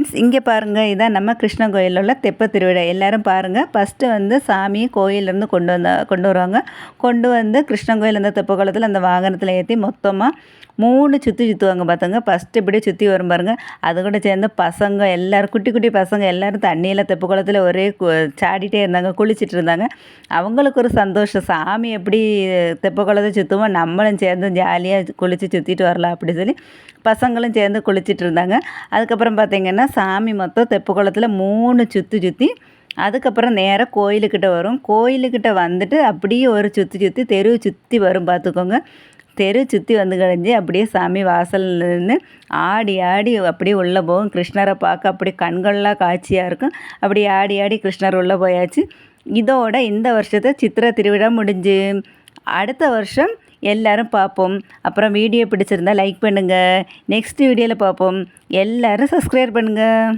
Friends, இங்கே பாருங்கள், இதான் நம்ம கிருஷ்ணன் கோயிலில் உள்ள தெப்பத் திருவிழா. எல்லோரும் பாருங்கள். ஃபஸ்ட்டு வந்து சாமியை கோயிலேருந்து கொண்டு வருவாங்க. கொண்டு வந்து கிருஷ்ணன் கோயில் அந்த தெப்ப குளத்தில் அந்த வாகனத்தில் ஏற்றி மொத்தமாக 3 சுற்றுவாங்க பார்த்துங்க. ஃபஸ்ட்டு இப்படியே சுற்றி வரும் பாருங்கள். அது கூட சேர்ந்து பசங்க எல்லோரும், குட்டி குட்டி பசங்க எல்லோரும் தண்ணியில் தெப்ப குளத்தில் ஒரே சாடிட்டே இருந்தாங்க, குளிச்சுட்டு இருந்தாங்க. அவங்களுக்கு ஒரு சந்தோஷம், சாமி எப்படி தெப்ப குளத்தை சுற்றுவோம், நம்மளும் சேர்ந்து ஜாலியாக குளித்து சுற்றிட்டு வரலாம் அப்படி சொல்லி பசங்களும் சேர்ந்து குளிச்சுட்டு இருந்தாங்க. அதுக்கப்புறம் பார்த்திங்கன்னா சாமி மொத்தம் தெப்ப குளத்தில் 3 சுற்றி அதுக்கப்புறம் நேராக கோயிலுக்கிட்ட வரும். கோயிலுக்கிட்ட வந்துட்டு அப்படியே ஒரு சுற்றி தெருவு சுற்றி வரும் பார்த்துக்கோங்க. தெரு சுற்றி வந்து கழிஞ்சு அப்படியே சாமி வாசல் நின்று ஆடி அப்படியே உள்ளே போகும். கிருஷ்ணரை பார்க்க அப்படி கண்கள்லாம் காட்சியாக இருக்கும். அப்படி ஆடி கிருஷ்ணர் உள்ளே போயாச்சு. இதோட இந்த வருஷத்தை சித்திரை திருவிழா முடிஞ்சு. அடுத்த வருஷம் எல்லோரும் பார்ப்போம். அப்புறம் வீடியோ பிடிச்சிருந்தா லைக் பண்ணுங்கள். நெக்ஸ்ட் வீடியோவில் பார்ப்போம். எல்லோரும் சப்ஸ்கிரைப் பண்ணுங்கள்.